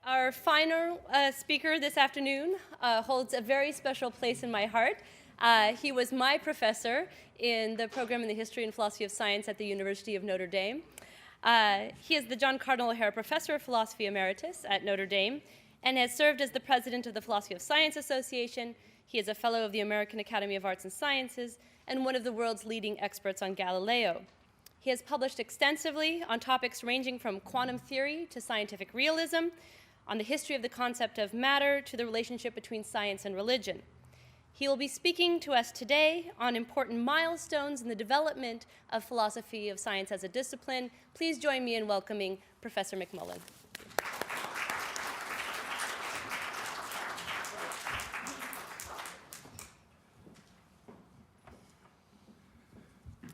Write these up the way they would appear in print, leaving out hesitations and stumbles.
Our final speaker this afternoon holds a very special place in my heart. He was my professor in the program in the History and Philosophy of Science at the University of Notre Dame. He is the John Cardinal O'Hara Professor of Philosophy Emeritus at Notre Dame and has served as the president of the Philosophy of Science Association. He is a fellow of the American Academy of Arts and Sciences and one of the world's leading experts on Galileo. He has published extensively on topics ranging from quantum theory to scientific realism, on the history of the concept of matter to the relationship between science and religion. He will be speaking to us today on important milestones in the development of philosophy of science as a discipline. Please join me in welcoming Professor McMullin.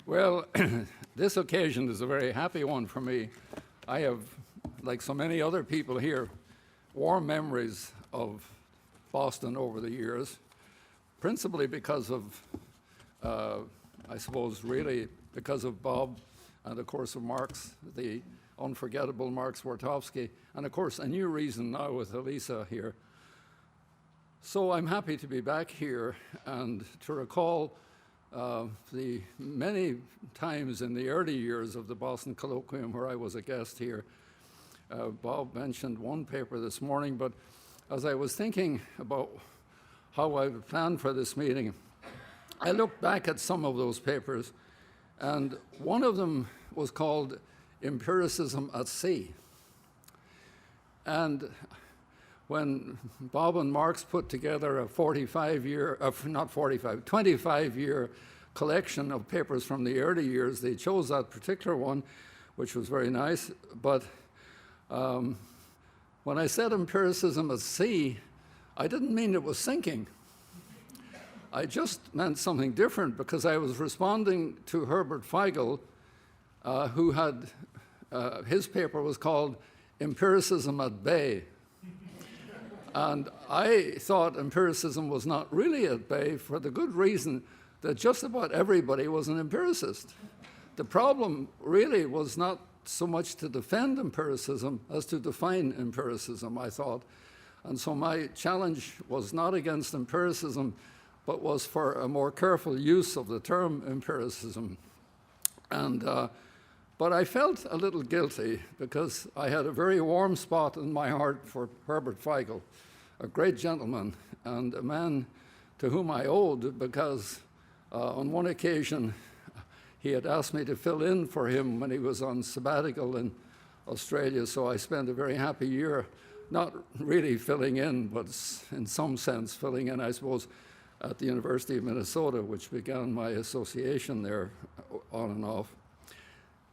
Well, this occasion is a very happy one for me. I have, like so many other people here, warm memories of Boston over the years, principally because of, I suppose, really because of Bob and, of course, of Marx, the unforgettable Marx Wartowski, and, of course, a new reason now with Elisa here. So I'm happy to be back here and to recall the many times in the early years of the Boston Colloquium where I was a guest here. Bob mentioned one paper this morning, but as I was thinking about how I would plan for this meeting, I looked back at some of those papers, and one of them was called Empiricism at Sea. And when Bob and Marx put together a 25-year collection of papers from the early years, they chose that particular one, which was very nice. But when I said empiricism at sea, I didn't mean it was sinking. I just meant something different because I was responding to Herbert Feigl, who had, his paper was called Empiricism at Bay. And I thought empiricism was not really at bay for the good reason that just about everybody was an empiricist. The problem really was not so much to defend empiricism as to define empiricism, I thought. And so my challenge was not against empiricism, but was for a more careful use of the term empiricism. And, but I felt a little guilty because I had a very warm spot in my heart for Herbert Feigl, a great gentleman and a man to whom I owed because on one occasion he had asked me to fill in for him when he was on sabbatical in Australia, so I spent a very happy year, not really filling in, but in some sense filling in, I suppose, at the University of Minnesota, which began my association there on and off.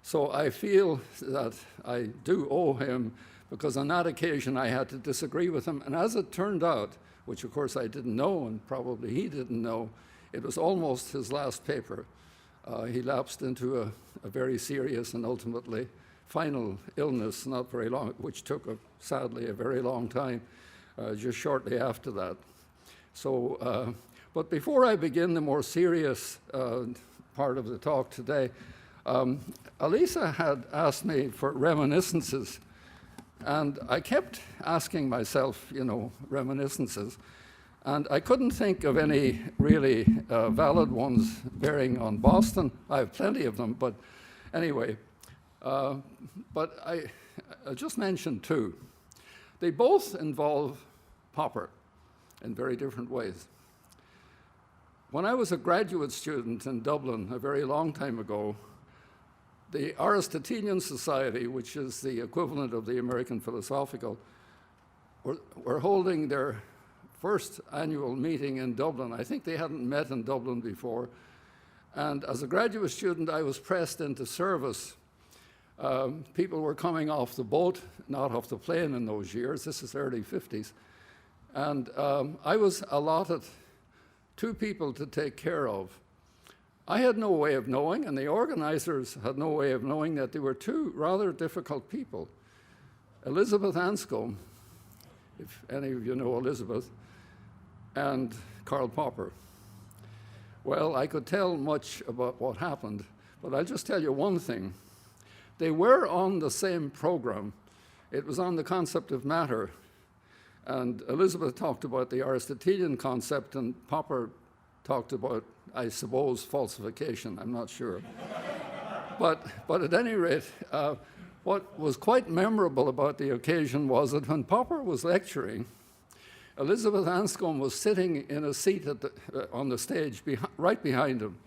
So I feel that I do owe him because on that occasion I had to disagree with him, and as it turned out, which of course I didn't know and probably he didn't know, it was almost his last paper. He lapsed into a very serious and ultimately final illness, not very long, which took, sadly, a very long time, just shortly after that. So, but before I begin the more serious part of the talk today, Elisa had asked me for reminiscences, and I kept asking myself, reminiscences. And I couldn't think of any really valid ones bearing on Boston. I have plenty of them, but anyway. But I just mentioned two. They both involve Popper in very different ways. When I was a graduate student in Dublin a very long time ago, the Aristotelian Society, which is the equivalent of the American Philosophical, were holding their first annual meeting in Dublin. I think they hadn't met in Dublin before. And as a graduate student, I was pressed into service. People were coming off the boat, not off the plane in those years. This is early 50s. And I was allotted 2 people to take care of. I had no way of knowing, and the organizers had no way of knowing that they were 2 rather difficult people. Elizabeth Anscombe, if any of you know Elizabeth, and Karl Popper. Well, I could tell much about what happened, but I'll just tell you one thing. They were on the same program. It was on the concept of matter, And Elizabeth talked about the Aristotelian concept, and Popper talked about, I suppose, falsification. I'm not sure. But at any rate, what was quite memorable about the occasion was that when Popper was lecturing, Elizabeth Anscombe was sitting in a seat on the stage right behind him.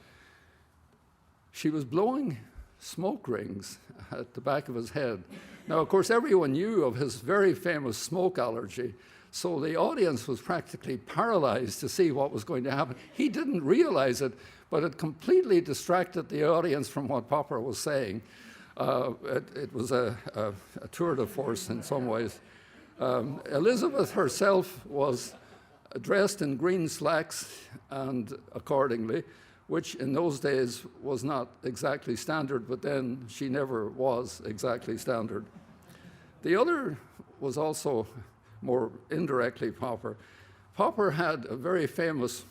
She was blowing smoke rings at the back of his head. Now, of course, everyone knew of his very famous smoke allergy, so the audience was practically paralyzed to see what was going to happen. He didn't realize it, but it completely distracted the audience from what Popper was saying. It was a tour de force in some ways. Elizabeth herself was dressed in green slacks and accordingly, which in those days was not exactly standard, but then she never was exactly standard. The other was also more indirectly Popper. Popper had a very famous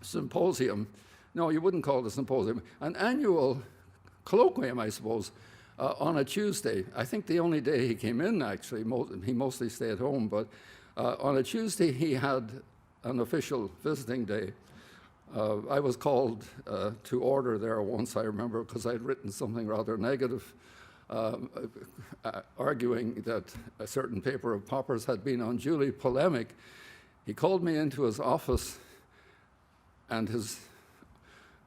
symposium. No, you wouldn't call it a symposium. An annual colloquium, I suppose, on a Tuesday. I think the only day he came in, actually. He mostly stayed home, but on a Tuesday he had an official visiting day. I was called to order there once, I remember, because I'd written something rather negative, arguing that a certain paper of Popper's had been unduly polemic. He called me into his office, and his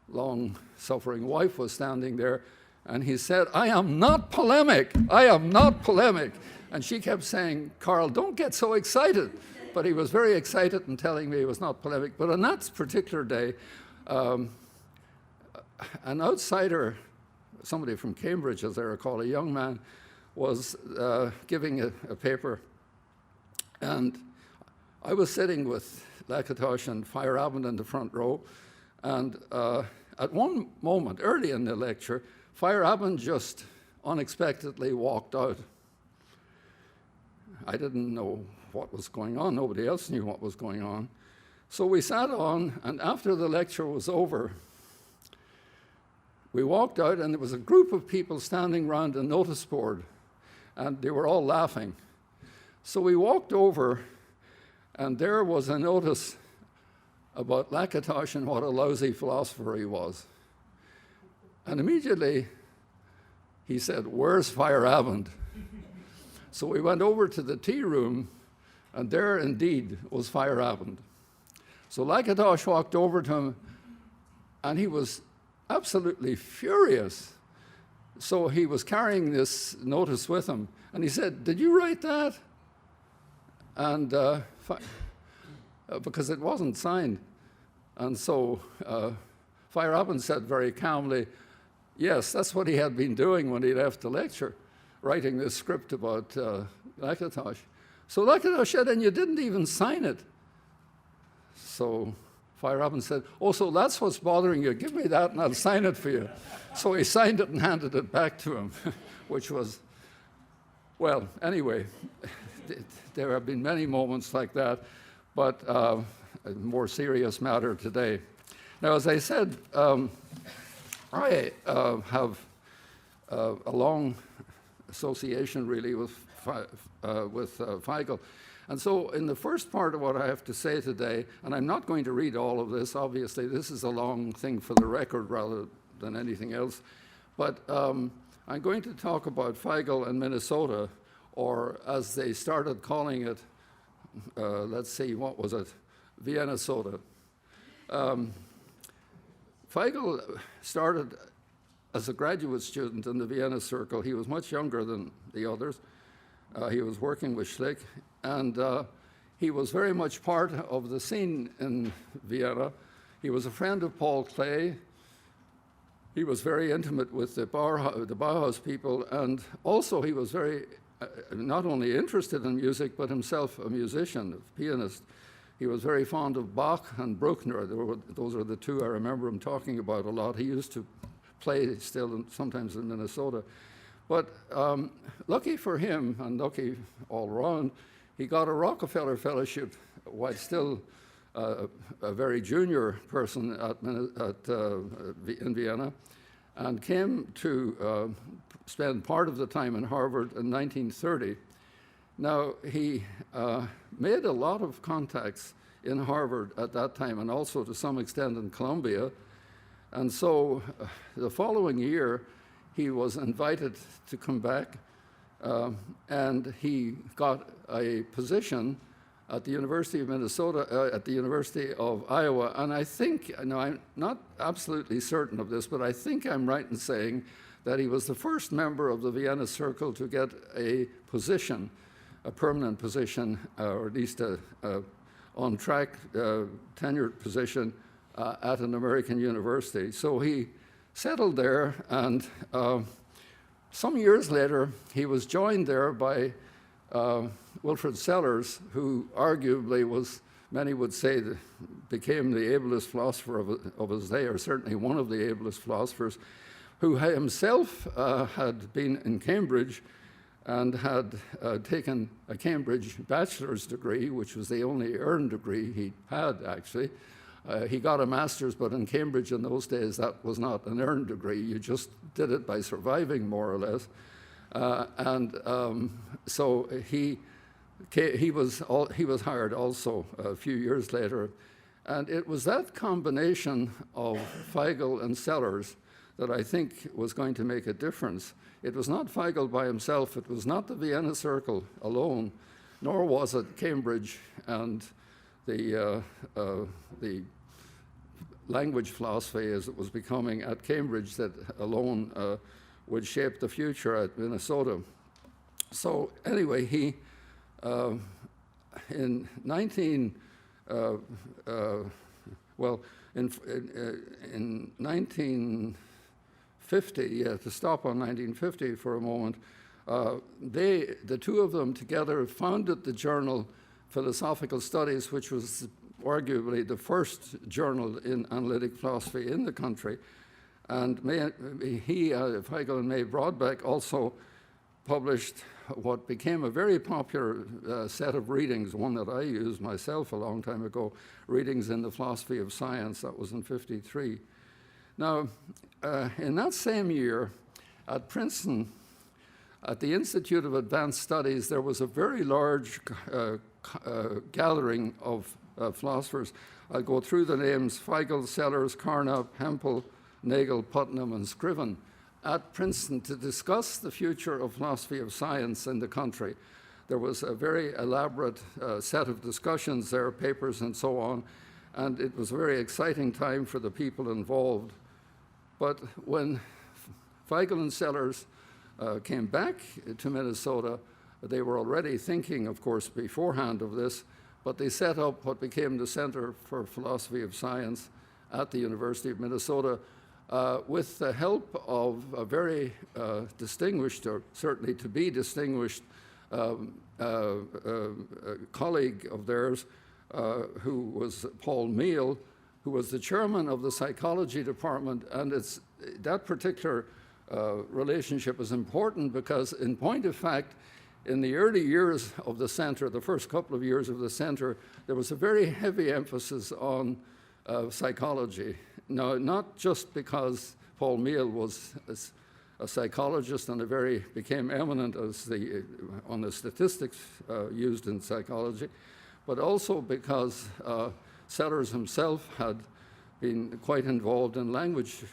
long-suffering wife was standing there, and he said, "I am not polemic. I am not polemic." And she kept saying, "Carl, don't get so excited." But he was very excited in telling me he was not polemic. But on that particular day, an outsider, somebody from Cambridge, as I recall, a young man, was giving a paper. And I was sitting with Lakatos and Feyerabend in the front row. And at one moment, early in the lecture, Feyerabend just unexpectedly walked out. I didn't know what was going on. Nobody else knew what was going on. So we sat on, and after the lecture was over, we walked out, and there was a group of people standing around a notice board, and they were all laughing. So we walked over, and there was a notice about Lakatos and what a lousy philosopher he was. And immediately he said, "Where's Feyerabend?" So we went over to the tea room, and there indeed was Feyerabend. So Lakatos walked over to him, and he was absolutely furious. So he was carrying this notice with him, and he said, "Did you write that?" And because it wasn't signed. And so Feyerabend said very calmly, yes, that's what he had been doing when he left the lecture, writing this script about Lakatos. So Lakatos said, "And you didn't even sign it." So Feyerabend said, "Oh, so that's what's bothering you. Give me that and I'll sign it for you." So he signed it and handed it back to him, which was, well, anyway, there have been many moments like that, but a more serious matter today. Now, as I said, I have a long association, really, with Feigl. And so in the first part of what I have to say today, and I'm not going to read all of this, obviously, this is a long thing for the record rather than anything else, but I'm going to talk about Feigl and Minnesota, or as they started calling it, let's see, what was it? Vienna Soda. Feigl started as a graduate student in the Vienna Circle. He was much younger than the others. He was working with Schlick, and he was very much part of the scene in Vienna. He was a friend of Paul Klee. He was very intimate with the Bauhaus people, and also he was very, not only interested in music, but himself a musician, a pianist. He was very fond of Bach and Bruckner. Those are the two I remember him talking about a lot. He used to play still sometimes in Minnesota. But lucky for him, and lucky all around, he got a Rockefeller Fellowship while still a very junior person in Vienna, and came to spend part of the time in Harvard in 1930. Now, he made a lot of contacts in Harvard at that time, and also to some extent in Columbia. And so the following year, he was invited to come back, and he got a position at the University of Minnesota, at the University of Iowa. And I think, now I'm not absolutely certain of this, but I think I'm right in saying that he was the first member of the Vienna Circle to get a position, a permanent position, or at least a on-track tenured position at an American university. So he settled there, and some years later, he was joined there by Wilfrid Sellars, who arguably was, many would say, became the ablest philosopher of his day, or certainly one of the ablest philosophers, who himself had been in Cambridge and had taken a Cambridge bachelor's degree, which was the only earned degree he had, actually. He got a master's, but in Cambridge in those days, that was not an earned degree. You just did it by surviving, more or less. So he was hired also a few years later. And it was that combination of Feigl and Sellars that I think was going to make a difference. It was not Feigl by himself, it was not the Vienna Circle alone, nor was it Cambridge and the language philosophy as it was becoming at Cambridge that alone would shape the future at Minnesota. So anyway, he, in 1950, to stop on 1950 for a moment, the two of them together founded the journal Philosophical Studies, which was arguably the first journal in analytic philosophy in the country. And Feigl and May Broadbeck also published what became a very popular set of readings, one that I used myself a long time ago, Readings in the Philosophy of Science. That was in '53. Now, in that same year, at Princeton, at the Institute of Advanced Studies, there was a very large gathering of philosophers. I'll go through the names: Feigl, Sellars, Carnap, Hempel, Nagel, Putnam, and Scriven, at Princeton to discuss the future of philosophy of science in the country. There was a very elaborate set of discussions there, papers and so on, and it was a very exciting time for the people involved. But when Feigl and Sellars came back to Minnesota, they were already thinking, of course, beforehand of this, but they set up what became the Center for Philosophy of Science at the University of Minnesota with the help of a very distinguished, or certainly to be distinguished, colleague of theirs, who was Paul Meehl, who was the chairman of the psychology department. And that particular relationship is important because, in point of fact, in the early years of the center, the first couple of years of the center, there was a very heavy emphasis on psychology. Now, not just because Paul Meehl was a psychologist and became eminent on the statistics used in psychology, but also because Sellars himself had been quite involved in language,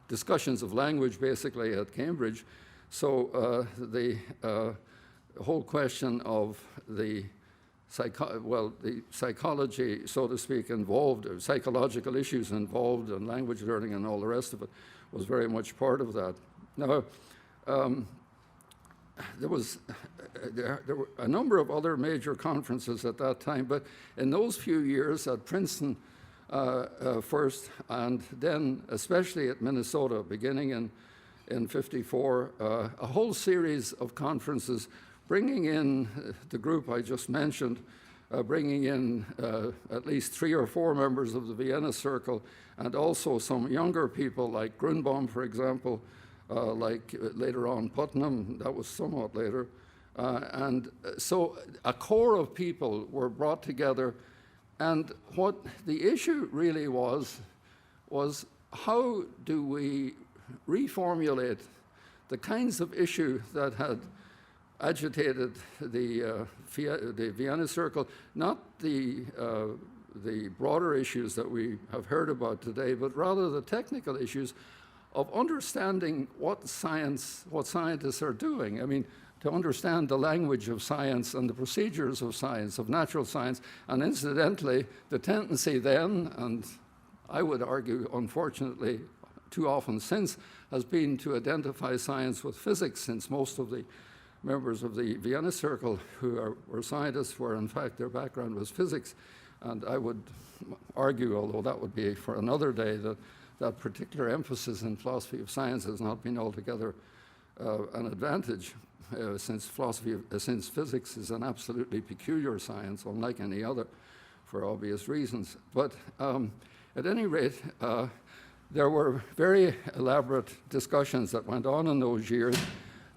discussions of language basically at Cambridge. So the whole question of the psychology, so to speak, involved, or psychological issues involved in language learning and all the rest of it was very much part of that. Now, there were a number of other major conferences at that time, but in those few years at Princeton first, and then especially at Minnesota, beginning in '54, a whole series of conferences bringing in the group I just mentioned, bringing in at least 3 or 4 members of the Vienna Circle, and also some younger people like Grunbaum, for example, like later on Putnam, that was somewhat later. And so a core of people were brought together, and what the issue really was how do we reformulate the kinds of issue that had agitated the Vienna Circle, not the broader issues that we have heard about today, but rather the technical issues of understanding what scientists are doing. I mean, to understand the language of science and the procedures of science, of natural science, and incidentally, the tendency then, and I would argue, unfortunately, too often since, has been to identify science with physics, since most of the members of the Vienna Circle who were scientists were, in fact, their background was physics. And I would argue, although that would be for another day, that that particular emphasis in philosophy of science has not been altogether an advantage, since physics is an absolutely peculiar science, unlike any other, for obvious reasons. But at any rate, there were very elaborate discussions that went on in those years.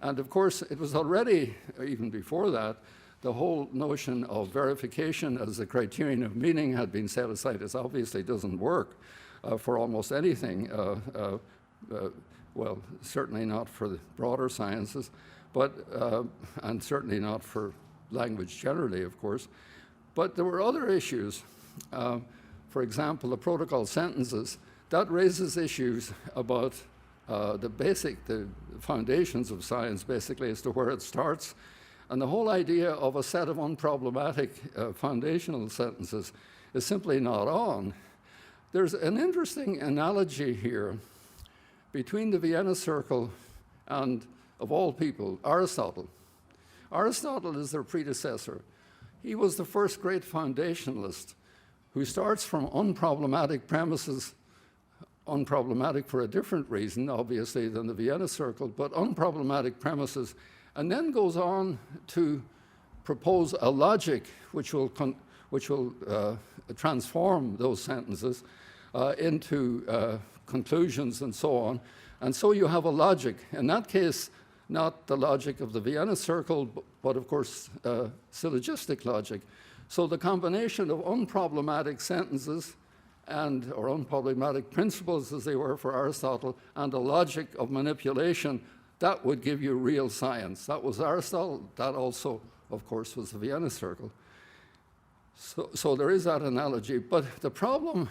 And of course, it was already, even before that, the whole notion of verification as a criterion of meaning had been set aside. It obviously doesn't work for almost anything. Well, certainly not for the broader sciences, but and certainly not for language generally, of course. But there were other issues. For example, the protocol sentences. That raises issues about the foundations of science, basically, as to where it starts. And the whole idea of a set of unproblematic foundational sentences is simply not on. There's an interesting analogy here between the Vienna Circle and, of all people, Aristotle. Aristotle is their predecessor. He was the first great foundationalist who starts from unproblematic premises, unproblematic for a different reason, obviously, than the Vienna Circle, but unproblematic premises, and then goes on to propose a logic which will transform those sentences into conclusions and so on. And so you have a logic. In that case, not the logic of the Vienna Circle, but of course, syllogistic logic. So the combination of unproblematic sentences or unproblematic principles, as they were for Aristotle, and a logic of manipulation, that would give you real science. That was Aristotle. That also, of course, was the Vienna Circle. So there is that analogy. But the problem,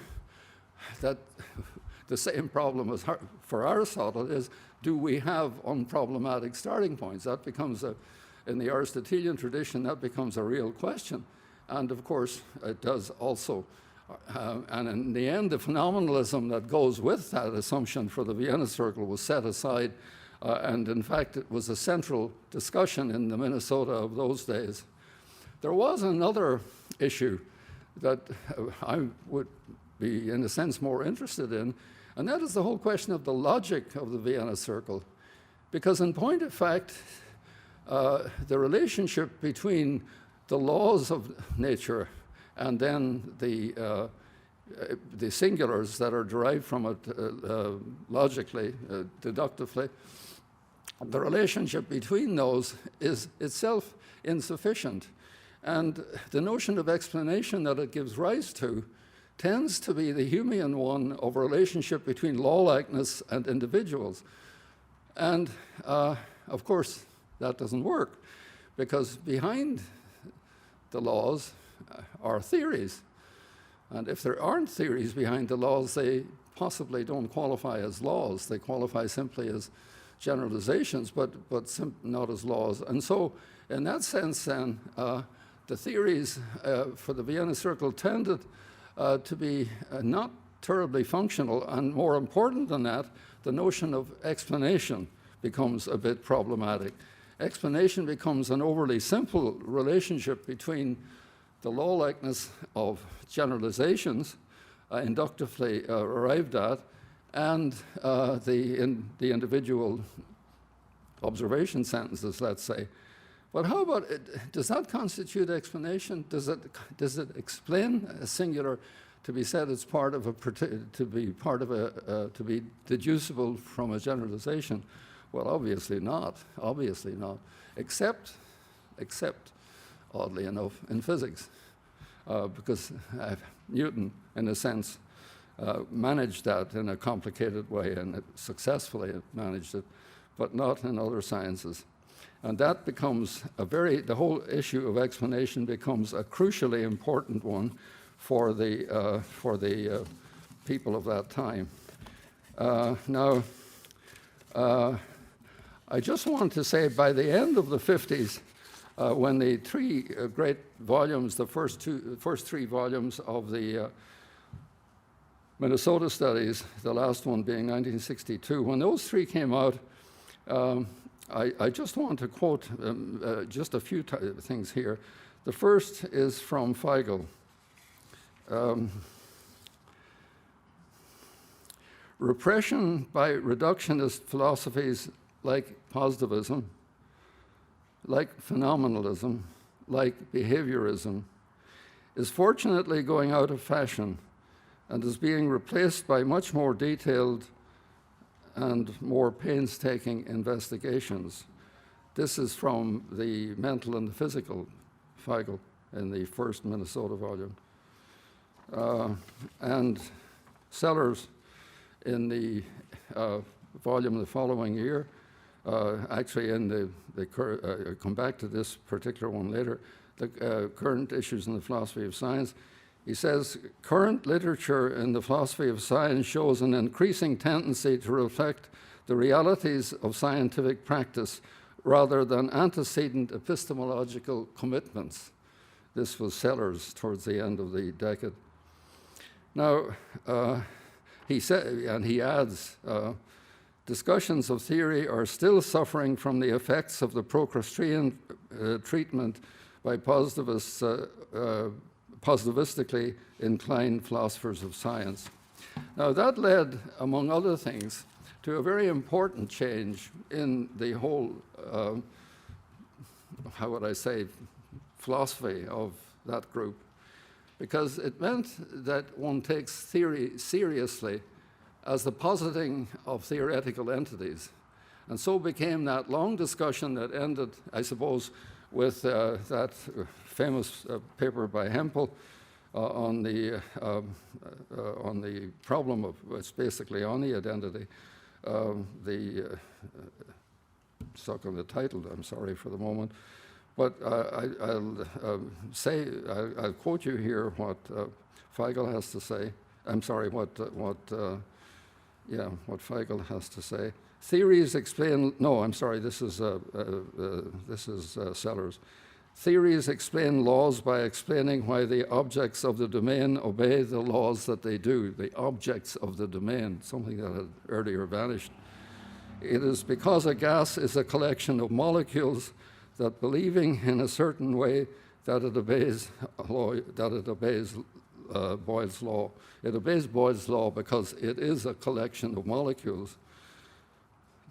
the same problem as for Aristotle, is do we have unproblematic starting points? That becomes, in the Aristotelian tradition, that becomes a real question. And of course, it does also. And in the end, the phenomenalism that goes with that assumption for the Vienna Circle was set aside. And in fact, it was a central discussion in the Minnesota of those days. There was another issue that I would be, in a sense, more interested in, and that is the whole question of the logic of the Vienna Circle. Because in point of fact, the relationship between the laws of nature and then the singulars that are derived from it logically, deductively, the relationship between those is itself insufficient. And the notion of explanation that it gives rise to tends to be the Humean one of a relationship between law-likeness and individuals. And of course, that doesn't work, because behind the laws are theories. And if there aren't theories behind the laws, they possibly don't qualify as laws. They qualify simply as generalizations, but not as laws. And so, in that sense, then, the theories for the Vienna Circle tended to be not terribly functional, and more important than that, the notion of explanation becomes a bit problematic. Explanation becomes an overly simple relationship between the law-likeness of generalizations inductively arrived at and the individual observation sentences, let's say. But how about it? Does that constitute explanation? Does it explain a singular to be said it's part of to be deducible from a generalization? Well, obviously not. Obviously not. Except, oddly enough, in physics, because Newton, in a sense, managed that in a complicated way, and successfully managed it, but not in other sciences. And that becomes the whole issue of explanation becomes a crucially important one for the people of that time. Now, I just want to say by the end of the 50s, when the three great volumes, the first three volumes of the Minnesota Studies, the last one being 1962, when those three came out, I just want to quote just a few things here. The first is from Feigl. Repression by reductionist philosophies like positivism, like phenomenalism, like behaviorism, is fortunately going out of fashion and is being replaced by much more detailed and more painstaking investigations. This is from the mental and the physical Feigl in the first Minnesota volume. And Sellers in the volume the following year, actually in I'll come back to this particular one later, the current issues in the philosophy of science. He says, current literature in the philosophy of science shows an increasing tendency to reflect the realities of scientific practice rather than antecedent epistemological commitments. This was Sellers towards the end of the decade. Now, he said, and he adds, discussions of theory are still suffering from the effects of the Procrustean treatment by positivistically inclined philosophers of science. Now that led, among other things, to a very important change in the whole, how would I say, philosophy of that group, because it meant that one takes theory seriously as the positing of theoretical entities. And so became that long discussion that ended, I suppose, with that famous paper by Hempel on the problem of, it's basically on the identity, stuck on the title, I'm sorry for the moment, but I'll quote you here what Feigl has to say. I'm sorry, what Feigl has to say. Theories explain, no, I'm sorry, this is Sellers. Theories explain laws by explaining why the objects of the domain obey the laws that they do. The objects of the domain, something that had earlier vanished. It is because a gas is a collection of molecules that believing in a certain way that it obeys Boyle's law. It obeys Boyle's law because it is a collection of molecules.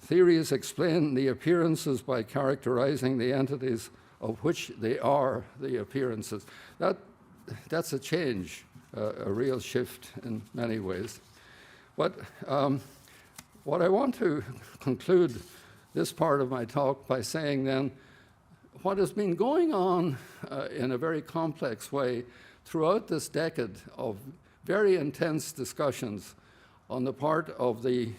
Theories explain the appearances by characterizing the entities of which they are the appearances. That's a change, a real shift in many ways. But what I want to conclude this part of my talk by saying then, what has been going on in a very complex way throughout this decade of very intense discussions on the part of the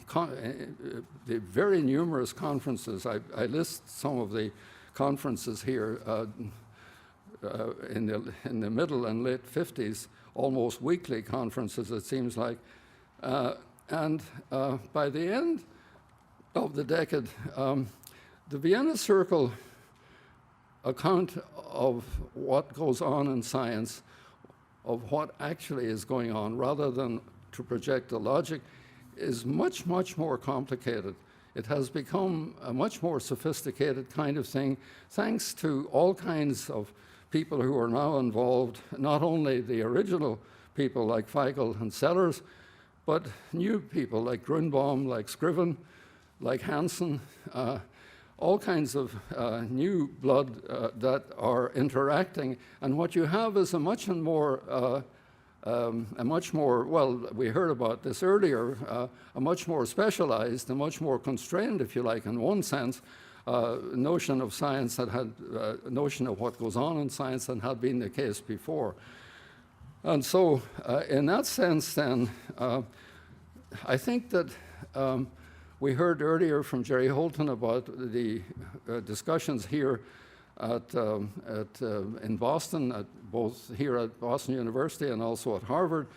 very numerous conferences. I list some of the conferences here in the middle and late 50s, almost weekly conferences, it seems like. And by the end of the decade, the Vienna Circle account of what goes on in science, of what actually is going on, rather than to project a logic, is much, much more complicated. It has become a much more sophisticated kind of thing, thanks to all kinds of people who are now involved, not only the original people like Feigl and Sellers, but new people like Grunbaum, like Scriven, like Hansen, all kinds of new blood that are interacting. And what you have is a much more, well, we heard about this earlier, a much more specialized, a much more constrained, if you like, in one sense, notion of science that had, notion of what goes on in science than had been the case before. And so, in that sense, then, I think that We heard earlier from Jerry Holton about the discussions here in Boston, both here at Boston University and also at Harvard,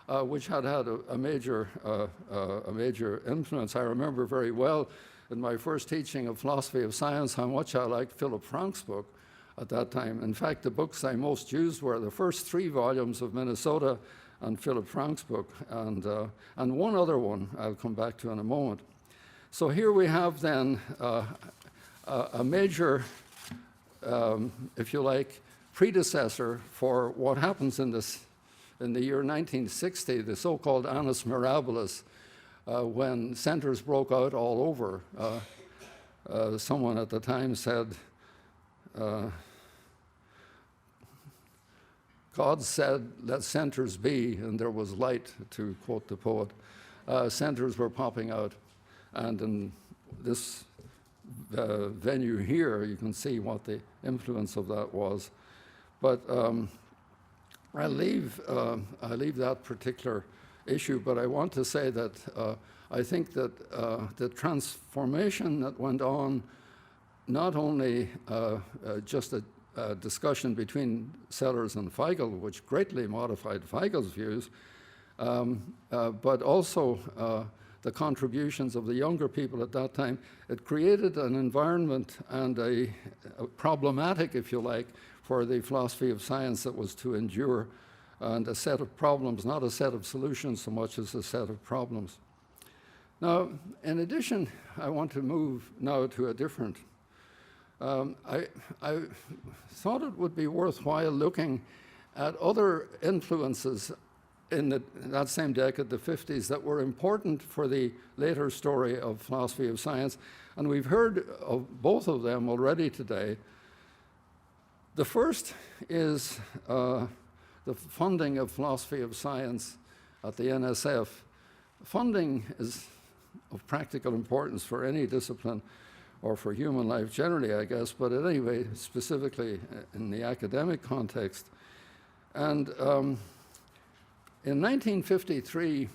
which had a major influence. I remember very well in my first teaching of philosophy of science how much I liked Philip Frank's book at that time. In fact, the books I most used were the first 3 volumes of Minnesota and Philip Frank's book, and one other one I'll come back to in a moment. So here we have then a major, if you like, predecessor for what happens in the year 1960, the so-called annus mirabilis, when centers broke out all over. Someone at the time said, God said, let centers be, and there was light, to quote the poet. Centers were popping out. And in this venue here, you can see what the influence of that was. But I leave that particular issue, but I want to say that I think that the transformation that went on, not only just a discussion between Sellers and Feigl, which greatly modified Feigl's views, but also the contributions of the younger people at that time. It created an environment and a problematic, if you like, for the philosophy of science that was to endure, and a set of problems, not a set of solutions so much as a set of problems. Now, in addition, I want to move now to a different. I thought it would be worthwhile looking at other influences in that same decade, the 50s, that were important for the later story of philosophy of science. And we've heard of both of them already today. The first is the funding of philosophy of science at the NSF. Funding is of practical importance for any discipline, or for human life generally, I guess, but at any rate, specifically in the academic context. And in 1953,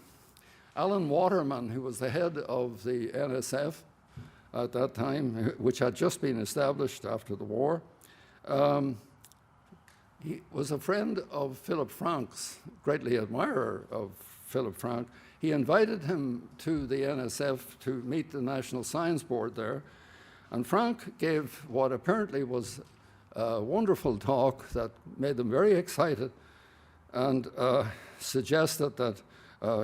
Alan Waterman, who was the head of the NSF at that time, which had just been established after the war, he was a friend of Philip Frank's, greatly admirer of Philip Frank. He invited him to the NSF to meet the National Science Board there, and Frank gave what apparently was a wonderful talk that made them very excited, and suggested that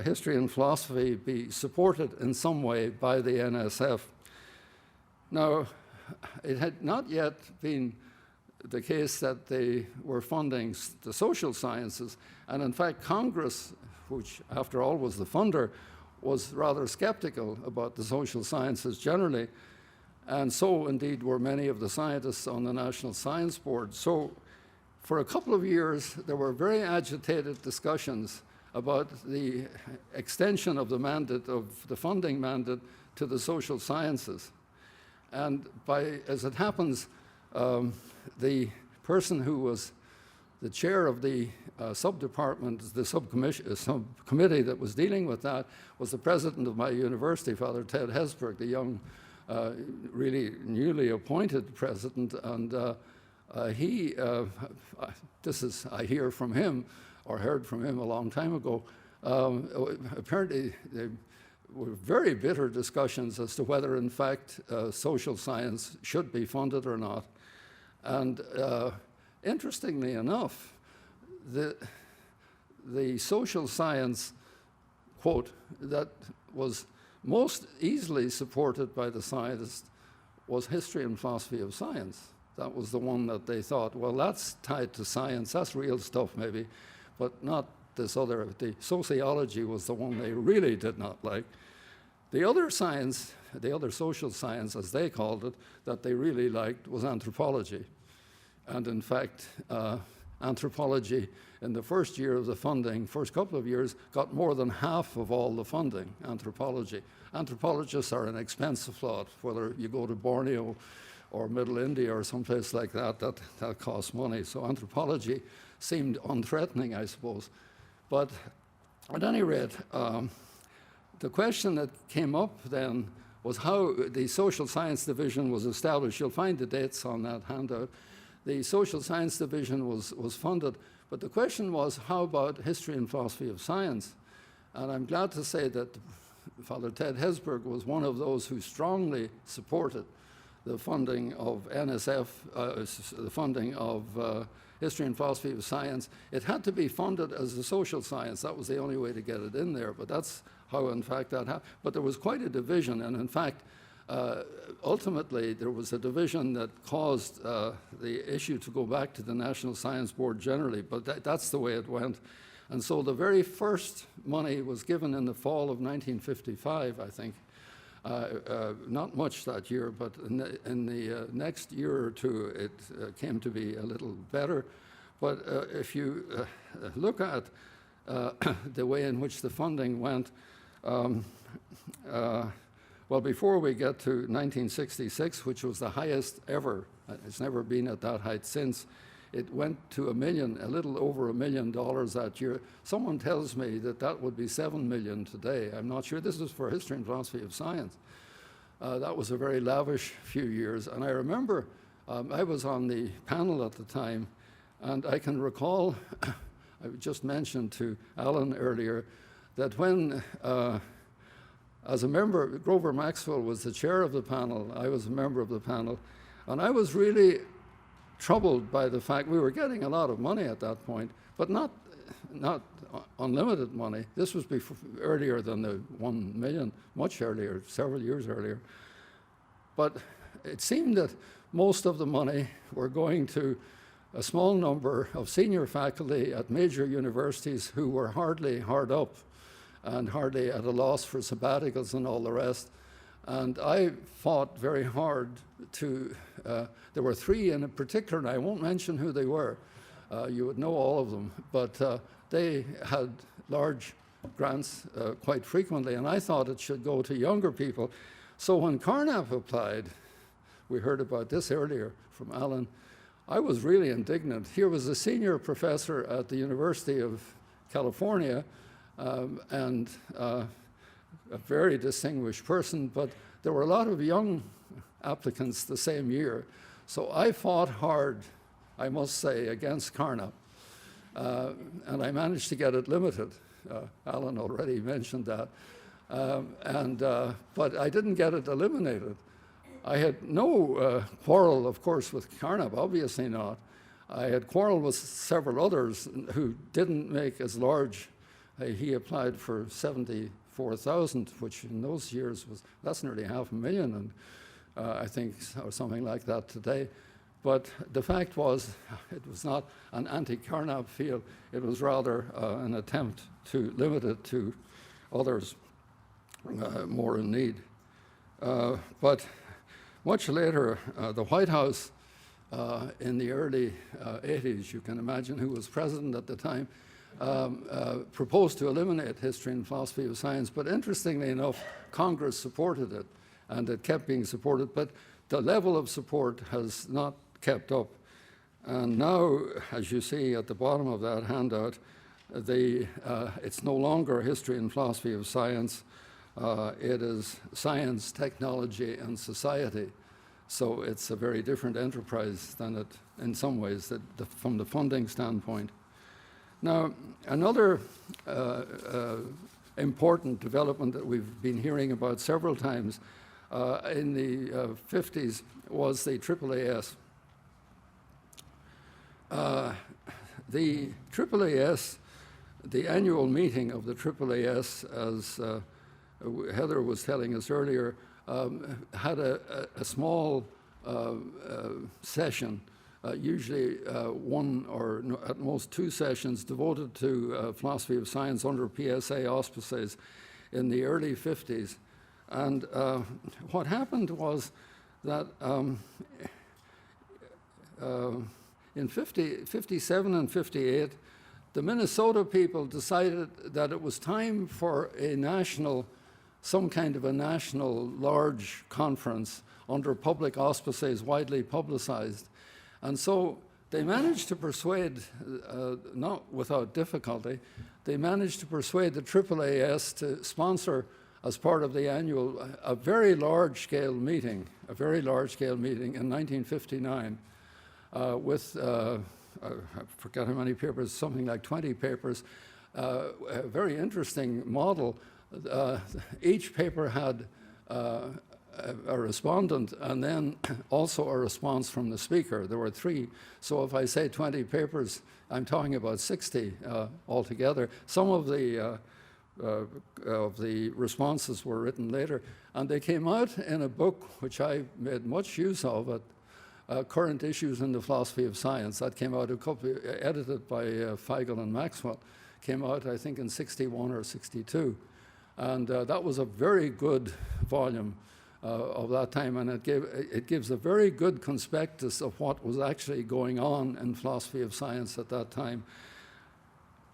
history and philosophy be supported in some way by the NSF. Now, it had not yet been the case that they were funding the social sciences, and in fact, Congress, which after all was the funder, was rather skeptical about the social sciences generally, and so indeed were many of the scientists on the National Science Board. So for a couple of years, there were very agitated discussions about the extension of the mandate, of the funding mandate, to the social sciences. And as it happens, the person who was the chair of the subdepartment, the subcommittee that was dealing with that, was the president of my university, Father Ted Hesburgh, the young, really newly appointed president. And I hear from him, or heard from him a long time ago, apparently there were very bitter discussions as to whether, in fact, social science should be funded or not. And interestingly enough, the social science, quote, that was most easily supported by the scientists was history and philosophy of science. That was the one that they thought, well, that's tied to science, that's real stuff maybe, but not this other. The sociology was the one they really did not like. The other science, the other social science, as they called it, that they really liked was anthropology. And in fact, anthropology in the first year of the funding, first couple of years, got more than half of all the funding, anthropology. Anthropologists are an expensive lot, whether you go to Borneo or Middle India or someplace like that, that costs money. So anthropology seemed unthreatening, I suppose. But at any rate, the question that came up then was how the social science division was established. You'll find the dates on that handout. The social science division was funded, but the question was, how about history and philosophy of science? And I'm glad to say that Father Ted Hesburgh was one of those who strongly supported the funding of NSF, the funding of history and philosophy of science. It had to be funded as a social science. That was the only way to get it in there, but that's how, in fact, that happened. But there was quite a division, and in fact, ultimately, there was a division that caused the issue to go back to the National Science Board generally, but that's the way it went. And so the very first money was given in the fall of 1955, I think. Not much that year, but in the next year or two, it came to be a little better. But if you look at the way in which the funding went, well, before we get to 1966, which was the highest ever, it's never been at that height since, it went to a little over $1 million that year. Someone tells me that that would be $7 million today. I'm not sure. This is for history and philosophy of science. That was a very lavish few years. And I remember I was on the panel at the time, and I can recall, I just mentioned to Alan earlier, that when, as a member, Grover Maxwell was the chair of the panel, I was a member of the panel, and I was really troubled by the fact we were getting a lot of money at that point, but not unlimited money. This was earlier than the 1 million, much earlier, several years earlier. But it seemed that most of the money were going to a small number of senior faculty at major universities who were hardly hard up and hardly at a loss for sabbaticals and all the rest. And I fought very hard to, there were three in particular, and I won't mention who they were. You would know all of them, but they had large grants quite frequently, and I thought it should go to younger people. So when Carnap applied, we heard about this earlier from Alan, I was really indignant. Here was a senior professor at the University of California, and a very distinguished person, but there were a lot of young applicants the same year. So I fought hard, I must say, against Carnap, and I managed to get it limited. Alan already mentioned that. But I didn't get it eliminated. I had no quarrel, of course, with Carnap, obviously not. I had quarreled with several others who didn't make as large. He applied for 74,000, which in those years that's nearly $500,000, and I think or something like that today. But the fact was, it was not an anti-Carnap field. It was rather an attempt to limit it to others more in need. But much later, the White House in the early 80s, you can imagine who was president at the time, proposed to eliminate history and philosophy of science. But interestingly enough, Congress supported it, and it kept being supported. But the level of support has not kept up. And now, as you see at the bottom of that handout, it's no longer history and philosophy of science. It is science, technology, and society. So it's a very different enterprise than it, in some ways, from the funding standpoint. Now, another important development that we've been hearing about several times in the 50s was the AAAS. The AAAS, the annual meeting of the AAAS, as Heather was telling us earlier, had a small session, usually one or at most two sessions devoted to philosophy of science under PSA auspices in the early 50s. And what happened was that in 57 and 58, the Minnesota people decided that it was time for some kind of a national large conference under public auspices, widely publicized. And so they managed to persuade, not without difficulty, they managed to persuade the AAAS to sponsor as part of the annual, a very large-scale meeting in 1959 with, I forget how many papers, something like 20 papers, a very interesting model. Each paper had a respondent and then also a response from the speaker. There were 3. So if I say 20 papers, I'm talking about 60 altogether. Some of the responses were written later, and they came out in a book which I made much use of at Current Issues in the Philosophy of Science. That came out edited by Feigl and Maxwell. Came out, I think, in 61 or 62. And that was a very good volume of that time, and it gives a very good conspectus of what was actually going on in philosophy of science at that time.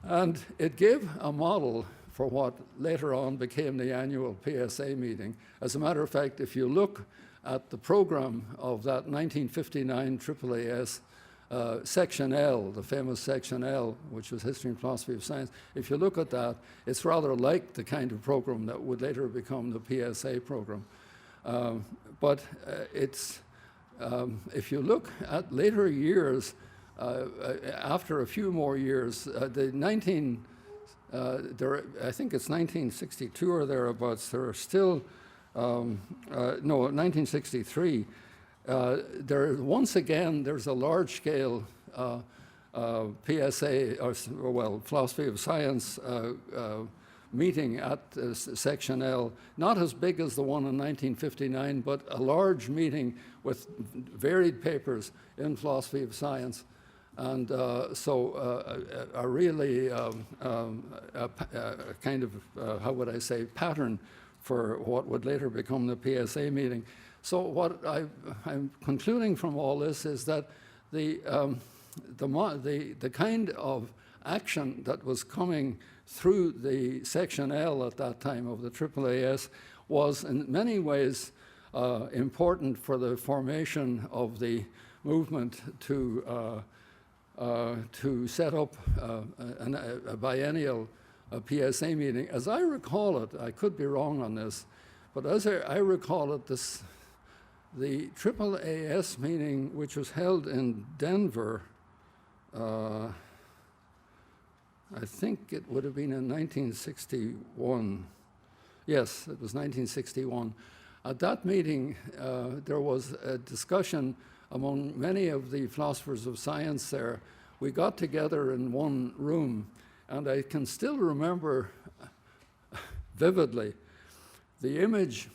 And it gave a model for what later on became the annual PSA meeting. As a matter of fact, if you look at the program of that 1959 AAAS Section L, the famous Section L, which was History and Philosophy of Science, if you look at that, it's rather like the kind of program that would later become the PSA program. But if you look at later years, after a few more years, I think it's 1962 or thereabouts, there are still, no, 1963, once again, there's a large-scale PSA, or well, Philosophy of Science meeting at Section L, not as big as the one in 1959, but a large meeting with varied papers in philosophy of science. And so a really kind of, how would I say, pattern for what would later become the PSA meeting. So what I'm concluding from all this is that the kind of action that was coming through the Section L at that time of the AAAS was in many ways important for the formation of the movement to set up a biennial PSA meeting. As I recall it, I could be wrong on this, but as I recall it, the AAAS meeting, which was held in Denver, I think it would have been in 1961. Yes, it was 1961. At that meeting, there was a discussion among many of the philosophers of science there. We got together in one room, and I can still remember vividly the image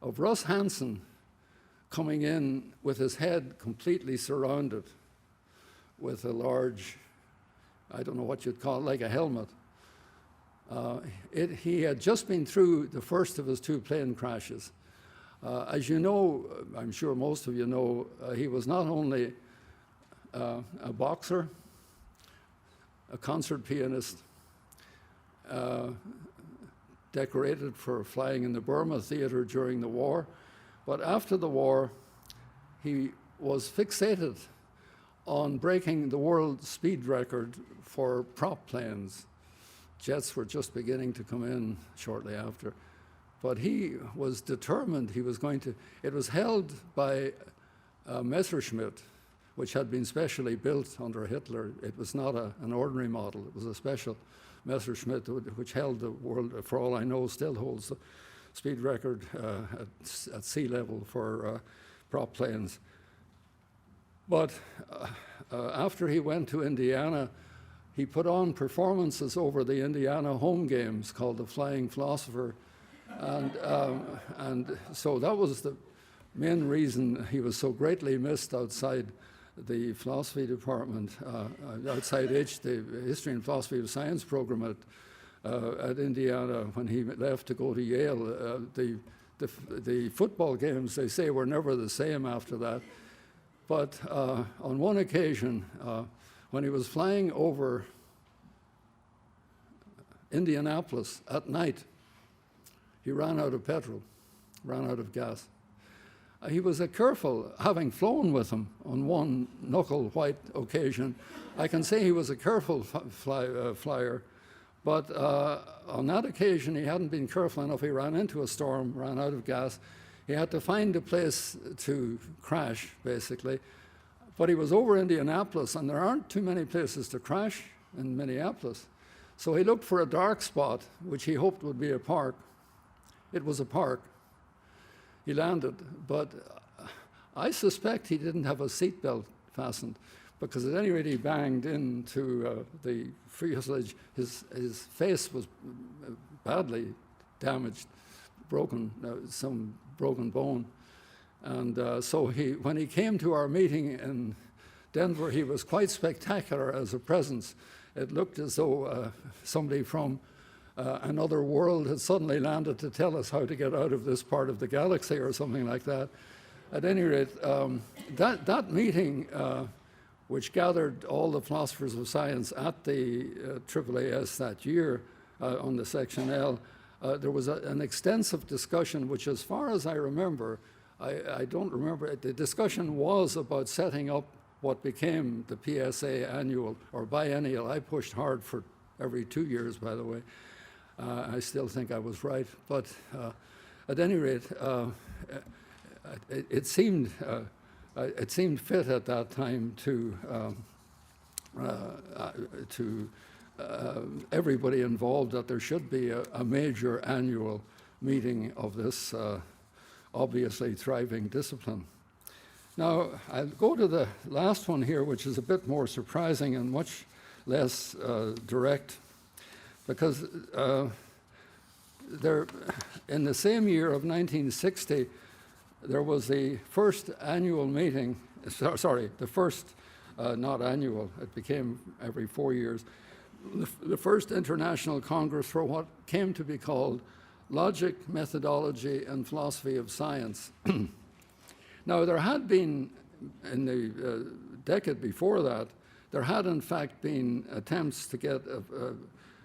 of Russ Hansen coming in with his head completely surrounded with a large, I don't know what you'd call it, like a helmet. He had just been through the first of his 2 plane crashes. As you know, I'm sure most of you know, he was not only a boxer, a concert pianist, decorated for flying in the Burma theater during the war, but after the war, he was fixated on breaking the world speed record for prop planes. Jets were just beginning to come in shortly after. But he was determined he was going to. It was held by Messerschmitt, which had been specially built under Hitler. It was not an ordinary model. It was a special Messerschmitt, which held the world, for all I know, still holds the speed record at sea level for prop planes. But after he went to Indiana, he put on performances over the Indiana home games called the Flying Philosopher. And so that was the main reason he was so greatly missed outside the philosophy department, outside the History and Philosophy of Science program at Indiana when he left to go to Yale. The football games, they say, were never the same after that. But on one occasion, when he was flying over Indianapolis at night, he ran out of petrol, ran out of gas. He was careful, having flown with him on one knuckle-white occasion. I can say he was a careful flyer, But on that occasion, he hadn't been careful enough. He ran into a storm, ran out of gas. He had to find a place to crash, basically. But he was over Indianapolis, and there aren't too many places to crash in Minneapolis. So he looked for a dark spot, which he hoped would be a park. It was a park. He landed, but I suspect he didn't have a seatbelt fastened, because at any rate he banged into the fuselage. His face was badly damaged, broken, some broken bone. And so when he came to our meeting in Denver, he was quite spectacular as a presence. It looked as though somebody from another world had suddenly landed to tell us how to get out of this part of the galaxy or something like that. At any rate, that meeting, which gathered all the philosophers of science at the AAAS that year on the Section L, there was an extensive discussion, which as far as I remember, I don't remember, the discussion was about setting up what became the PSA annual or biennial. I pushed hard for every 2 years, by the way. I still think I was right. But at any rate, it seemed fit at that time to everybody involved that there should be a major annual meeting of this obviously thriving discipline. Now, I'll go to the last one here, which is a bit more surprising and much less direct, because in the same year of 1960, there was the first annual meeting, the first, not annual, it became every 4 years, the first international congress for what came to be called Logic, Methodology, and Philosophy of Science. Now, there had been, in the decade before that, there had in fact been attempts to get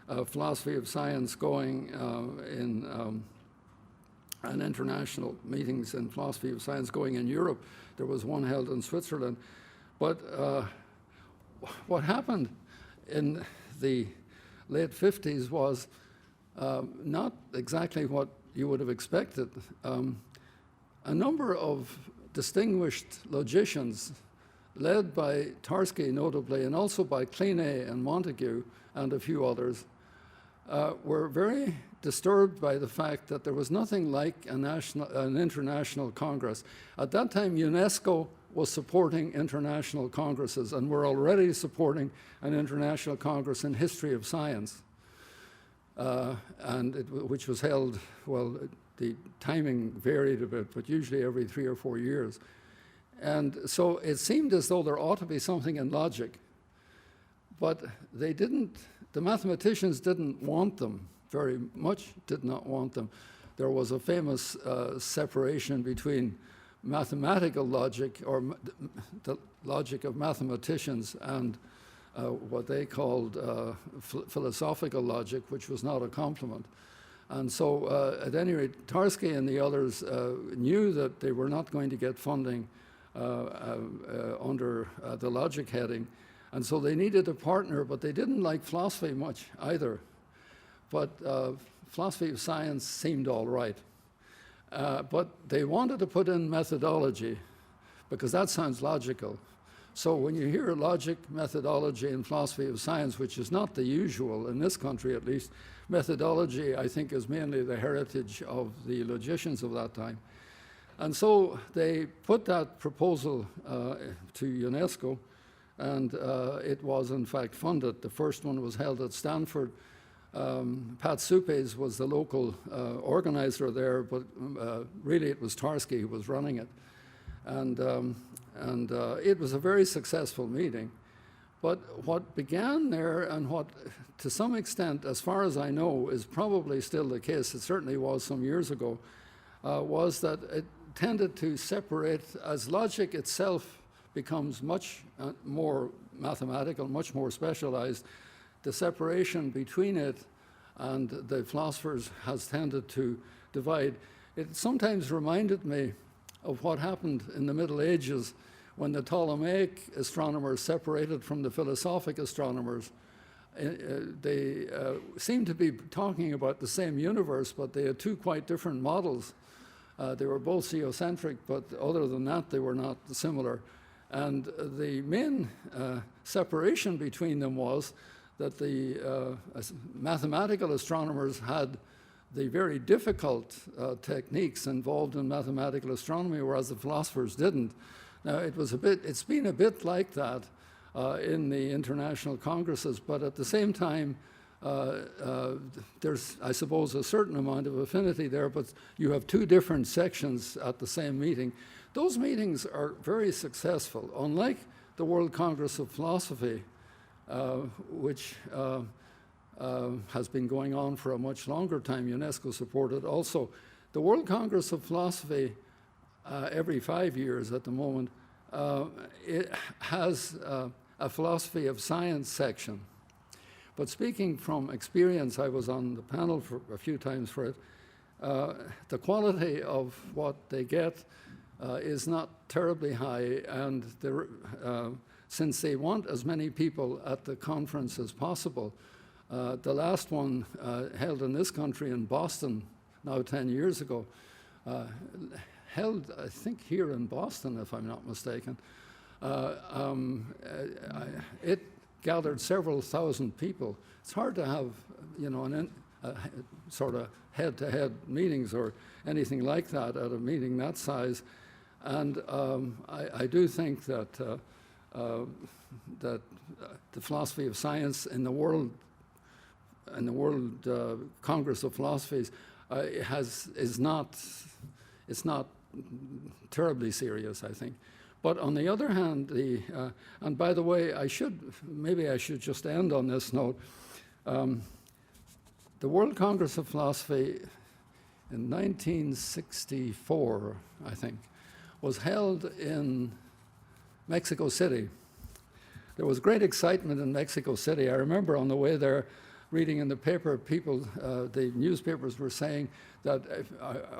a philosophy of science going in and international meetings in philosophy of science going in Europe. There was one held in Switzerland. But what happened in the late 50s was not exactly what you would have expected. A number of distinguished logicians, led by Tarski notably, and also by Kline and Montague and a few others, were very disturbed by the fact that there was nothing like an international congress. At that time, UNESCO was supporting international congresses, and we're already supporting an international congress in history of science, which was held, well, the timing varied a bit, but usually every 3 or 4 years. And so it seemed as though there ought to be something in logic, but they didn't, the mathematicians didn't want them very much, did not want them. There was a famous separation between mathematical logic, or the logic of mathematicians, and what they called philosophical logic, which was not a compliment. And so, at any rate, Tarski and the others knew that they were not going to get funding under the logic heading, and so they needed a partner, but they didn't like philosophy much either. But philosophy of science seemed all right. But they wanted to put in methodology, because that sounds logical. So when you hear logic, methodology, and philosophy of science, which is not the usual in this country at least, methodology, I think, is mainly the heritage of the logicians of that time. And so they put that proposal to UNESCO, and it was in fact funded. The first one was held at Stanford. Pat Supes was the local organizer there, but really it was Tarski who was running it. And it was a very successful meeting. But what began there, and what to some extent, as far as I know, is probably still the case, it certainly was some years ago, was that it tended to separate, as logic itself becomes much more mathematical, much more specialized, the separation between it and the philosophers has tended to divide. It sometimes reminded me of what happened in the Middle Ages when the Ptolemaic astronomers separated from the philosophic astronomers. they seemed to be talking about the same universe, but they had two quite different models. They were both geocentric, but other than that, they were not similar. And the main separation between them was that the mathematical astronomers had the very difficult techniques involved in mathematical astronomy, whereas the philosophers didn't. Now, it's been a bit like that in the international congresses, but at the same time, there's, I suppose, a certain amount of affinity there, but you have two different sections at the same meeting. Those meetings are very successful. Unlike the World Congress of Philosophy, which has been going on for a much longer time, UNESCO supported also, the World Congress of Philosophy, every 5 years at the moment, it has a philosophy of science section. But speaking from experience, I was on the panel for a few times for it, the quality of what they get is not terribly high, and since they want as many people at the conference as possible, the last one held in this country in Boston, now 10 years ago, held, I think, here in Boston, if I'm not mistaken. It gathered several thousand people. It's hard to have, you know, sort of head-to-head meetings or anything like that at a meeting that size. And I do think that that the philosophy of science in the World Congress of Philosophies it's not terribly serious, I think. But on the other hand, and by the way, maybe I should just end on this note. The World Congress of Philosophy in 1964, I think, was held in Mexico City. There was great excitement in Mexico City. I remember on the way there, reading in the paper, the newspapers were saying that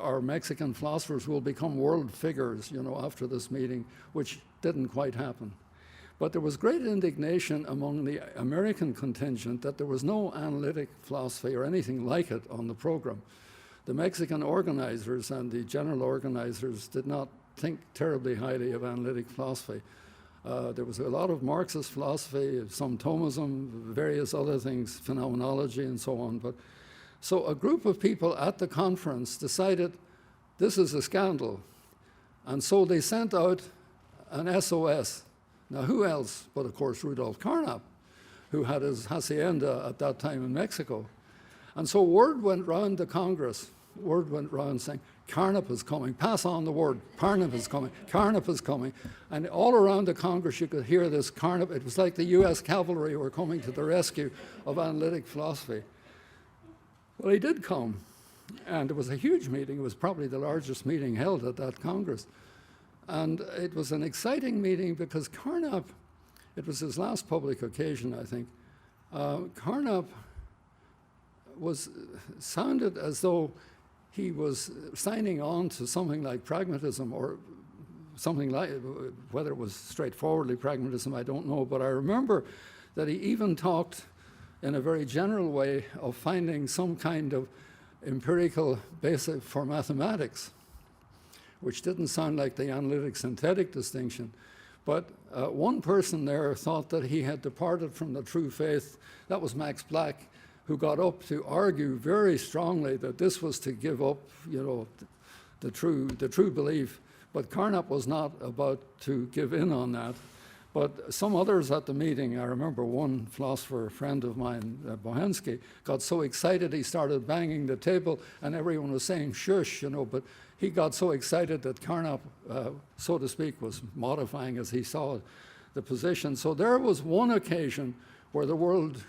our Mexican philosophers will become world figures, you know, after this meeting, which didn't quite happen. But there was great indignation among the American contingent that there was no analytic philosophy or anything like it on the program. The Mexican organizers and the general organizers did not think terribly highly of analytic philosophy. There was a lot of Marxist philosophy, some Thomism, various other things, phenomenology and so on. So a group of people at the conference decided this is a scandal. And so they sent out an SOS. Now, who else but, of course, Rudolf Carnap, who had his hacienda at that time in Mexico. And so word went round the Congress, word went round saying, Carnap is coming, pass on the word, Carnap is coming, Carnap is coming. And all around the Congress you could hear this Carnap. It was like the US cavalry were coming to the rescue of analytic philosophy. Well, he did come, and it was a huge meeting. It was probably the largest meeting held at that Congress. And it was an exciting meeting because Carnap, it was his last public occasion, I think. Carnap sounded as though he was signing on to something like pragmatism, or something like, whether it was straightforwardly pragmatism, I don't know, but I remember that he even talked in a very general way of finding some kind of empirical basis for mathematics, which didn't sound like the analytic-synthetic distinction. But one person there thought that he had departed from the true faith. That was Max Black, who got up to argue very strongly that this was to give up, you know, the true belief. But Carnap was not about to give in on that. But some others at the meeting, I remember one philosopher, a friend of mine, Bohensky, got so excited he started banging the table, and everyone was saying shush, you know, but he got so excited that Carnap, so to speak, was modifying as he saw the position. So there was one occasion where the World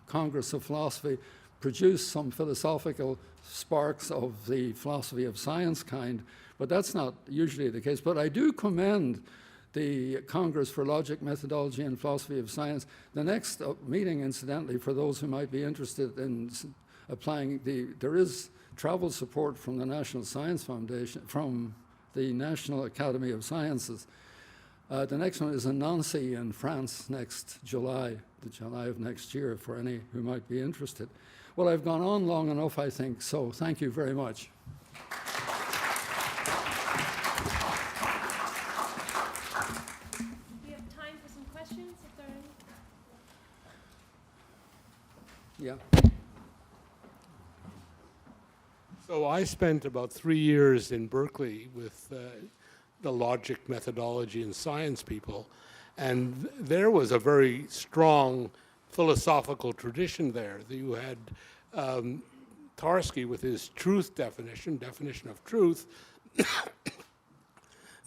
Congress of Philosophy produced some philosophical sparks of the philosophy of science kind, but that's not usually the case. But I do commend the Congress for Logic, Methodology, and Philosophy of Science. The next meeting, incidentally, for those who might be interested in applying, there is travel support from the National Science Foundation, from the National Academy of Sciences. The next one is in Nancy in France next July, the July of next year, for any who might be interested. Well, I've gone on long enough, I think, so thank you very much. We have time for some questions, if there are any. Yeah. So I spent about 3 years in Berkeley with the logic, methodology, and science people, and there was a very strong philosophical tradition there. You had Tarski with his truth definition of truth,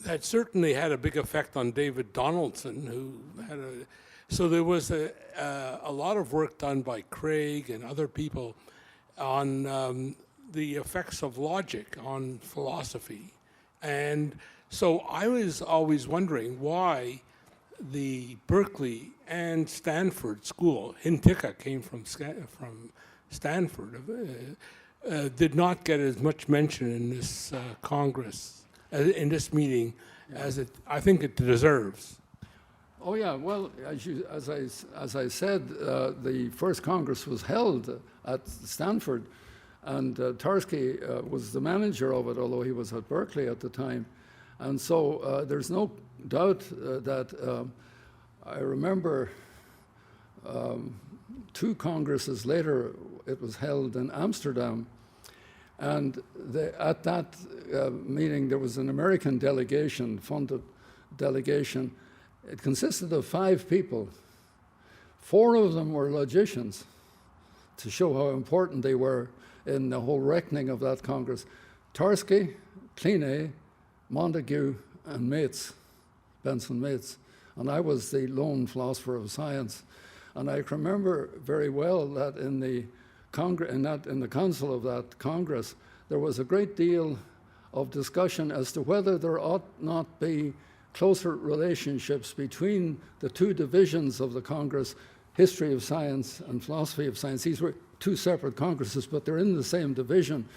that certainly had a big effect on David Donaldson, who had a... So there was a lot of work done by Craig and other people on the effects of logic on philosophy. And so I was always wondering why the Berkeley and Stanford school, Hintika came from Stanford, did not get as much mention in this Congress, in this meeting, as I think it deserves. Oh yeah, well, as I said, the first Congress was held at Stanford, and Tarski was the manager of it, although he was at Berkeley at the time. And so there's no doubt that I remember 2 Congresses later, it was held in Amsterdam, and at that meeting there was an American delegation, funded delegation. It consisted of 5 people. 4 of them were logicians, to show how important they were in the whole reckoning of that Congress. Tarski, Kline, Montague, and Mates, Benson Mates. And I was the lone philosopher of science. And I remember very well that in the council of that Congress, there was a great deal of discussion as to whether there ought not be closer relationships between the 2 divisions of the Congress, history of science and philosophy of science. These were 2 separate Congresses, but they're in the same division,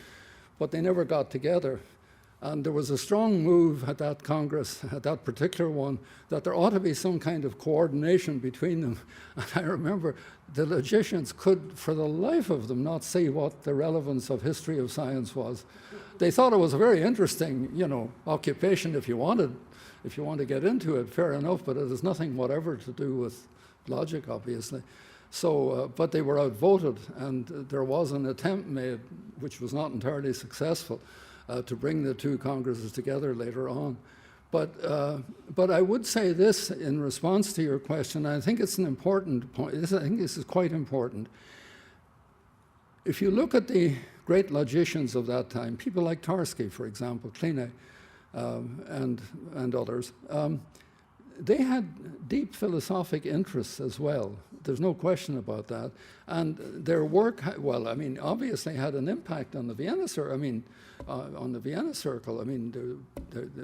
but they never got together. And there was a strong move at that Congress, at that particular one, that there ought to be some kind of coordination between them. And I remember the logicians could, for the life of them, not see what the relevance of history of science was. They thought it was a very interesting, occupation if you want to get into it, fair enough, but it has nothing whatever to do with logic, obviously. So, but they were outvoted, and there was an attempt made, which was not entirely successful, to bring the 2 Congresses together later on. But I would say this in response to your question, I think it's an important point. I think this is quite important. If you look at the great logicians of that time, people like Tarski, for example, Kline, and others, they had deep philosophic interests as well. There's no question about that. And their work, obviously had an impact on the Vienna Circle. On the Vienna Circle.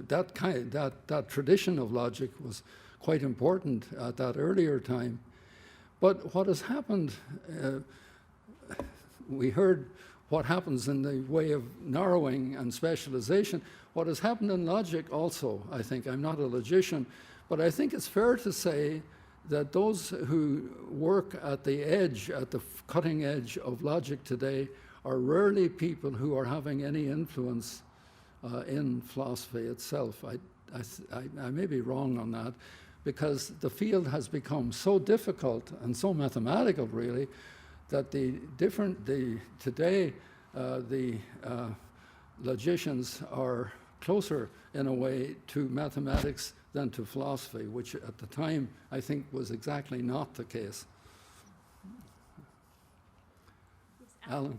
That tradition of logic was quite important at that earlier time. But what has happened, we heard what happens in the way of narrowing and specialization. What has happened in logic also, I think, I'm not a logician, but I think it's fair to say that those who work at the edge, at the cutting edge of logic today, are rarely people who are having any influence in philosophy itself. I may be wrong on that, because the field has become so difficult and so mathematical, really, that today the logicians are closer, in a way, to mathematics than to philosophy, which at the time I think was exactly not the case. Alan.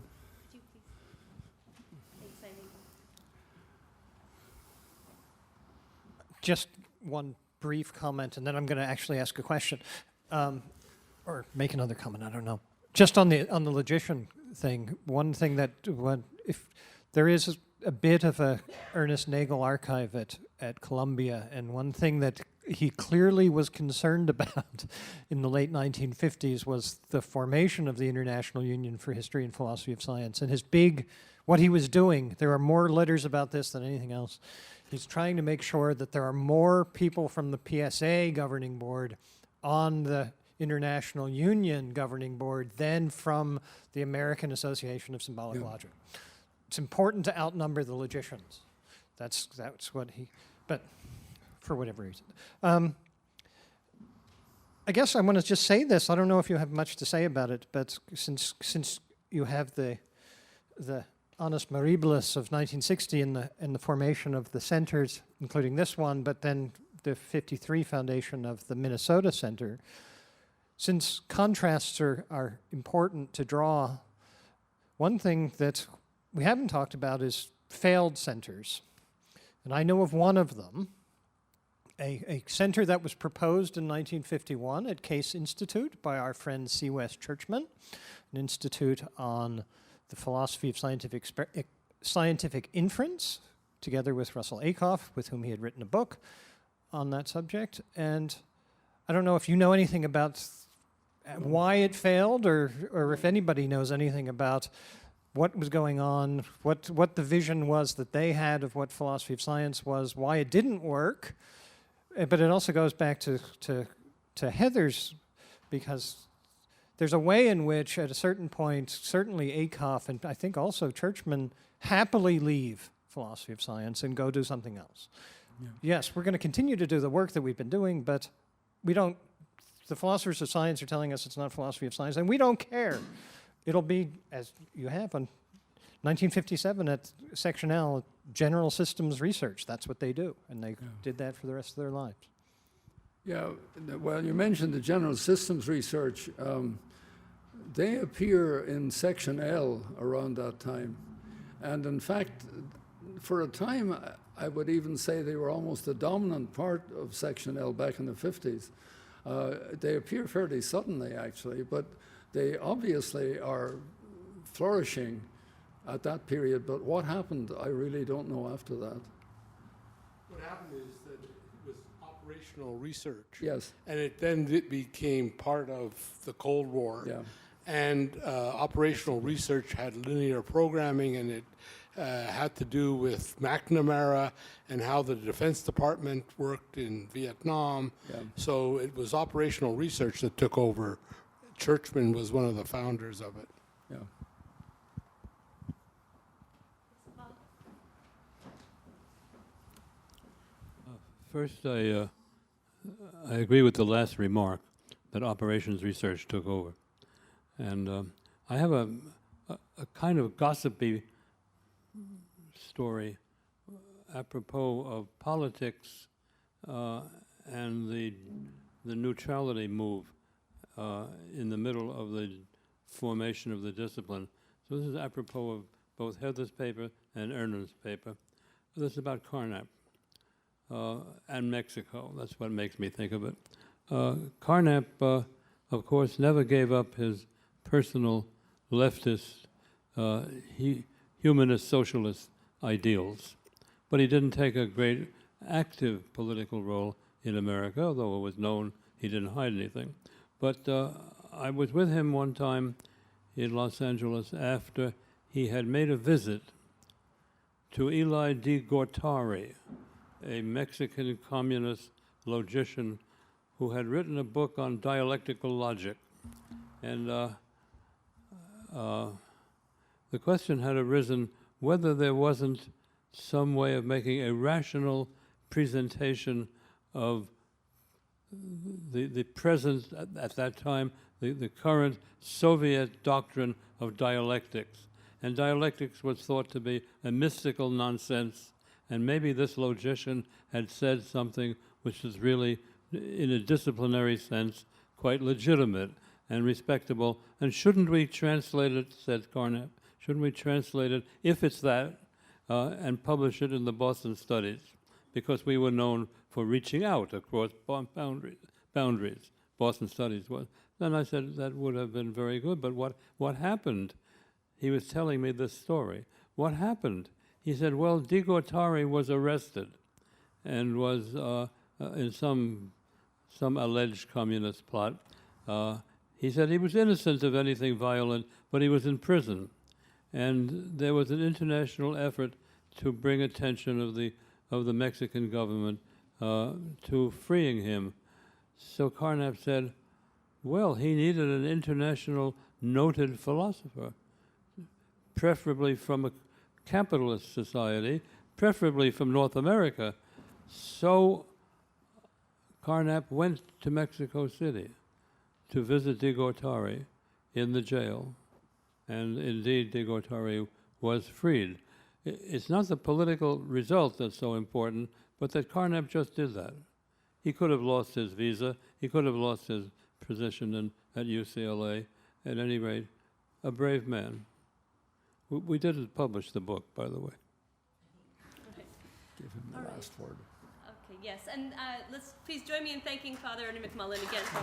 Just one brief comment, and then I'm going to actually ask a question, or make another comment. I don't know. Just on the logician thing, one thing that if there is a bit of a Ernest Nagel archive at Columbia, and one thing that he clearly was concerned about in the late 1950s was the formation of the International Union for History and Philosophy of Science. And what he was doing, there are more letters about this than anything else. He's trying to make sure that there are more people from the PSA governing board on the International Union governing board than from the American Association of Symbolic Logic. It's important to outnumber the logicians. That's what but for whatever reason. I guess I want to just say this. I don't know if you have much to say about it, but since you have the Annus Mirabilis of 1960 and the formation of the centers, including this one, but then the 53 foundation of the Minnesota Center, since contrasts are important to draw, one thing that we haven't talked about is failed centers. And I know of one of them, a center that was proposed in 1951 at Case Institute by our friend C. West Churchman, an institute on the philosophy of scientific inference, together with Russell Ackoff, with whom he had written a book on that subject. And I don't know if you know anything about why it failed, or if anybody knows anything about what was going on, what the vision was that they had of what philosophy of science was, why it didn't work. But it also goes back to Heather's, because there's a way in which, at a certain point, certainly Ackoff and I think also Churchman happily leave philosophy of science and go do something else. Yeah. Yes, we're going to continue to do the work that we've been doing, but we don't. The philosophers of science are telling us it's not philosophy of science, and we don't care. It'll be, as you have on 1957 at Section L, General Systems Research. That's what they do, and they did that for the rest of their lives. Yeah, well, you mentioned the General Systems Research. They appear in Section L around that time. And in fact, for a time, I would even say they were almost the dominant part of Section L back in the 50s. They appear fairly suddenly, actually, but they obviously are flourishing at that period. But what happened, I really don't know after that. What happened is that it was operational research. Yes. And it became part of the Cold War. Yeah. And operational research had linear programming, and it had to do with McNamara and how the Defense Department worked in Vietnam. Yeah. So it was operational research that took over. Churchman was one of the founders of it. Yeah. First, I agree with the last remark that operations research took over. And I have a kind of gossipy story apropos of politics and the neutrality move in the middle of the formation of the discipline. So this is apropos of both Heather's paper and Ernan's paper. This is about Carnap and Mexico. That's what makes me think of it. Carnap, of course, never gave up his personal leftist, humanist, socialist ideals. But he didn't take a great active political role in America, although it was known he didn't hide anything. But I was with him one time in Los Angeles after he had made a visit to Eli de Gortari, a Mexican communist logician who had written a book on dialectical logic. And the question had arisen whether there wasn't some way of making a rational presentation of the present, at that time, the current Soviet doctrine of dialectics. And dialectics was thought to be a mystical nonsense, and maybe this logician had said something which is really, in a disciplinary sense, quite legitimate and respectable. And shouldn't we translate it, said Carnap, shouldn't we translate it, if it's that, and publish it in the Boston Studies? Because we were known for reaching out across boundaries. Boston Studies was. Then I said that would have been very good, but what happened? He was telling me this story. What happened? He said, well, de Gortari was arrested and was in some alleged communist plot. He said he was innocent of anything violent, but he was in prison. And there was an international effort to bring attention of the Mexican government to freeing him. So Carnap said, well, he needed an international noted philosopher, preferably from a capitalist society, preferably from North America. So Carnap went to Mexico City to visit de Gortari in the jail. And indeed, de Gortari was freed. It's not the political result that's so important, but that Carnap just did that. He could have lost his visa. He could have lost his position at UCLA. At any rate, a brave man. We didn't publish the book, by the way. Give him the last word. Okay, yes, and let's please join me in thanking Father Ernan McMullin again for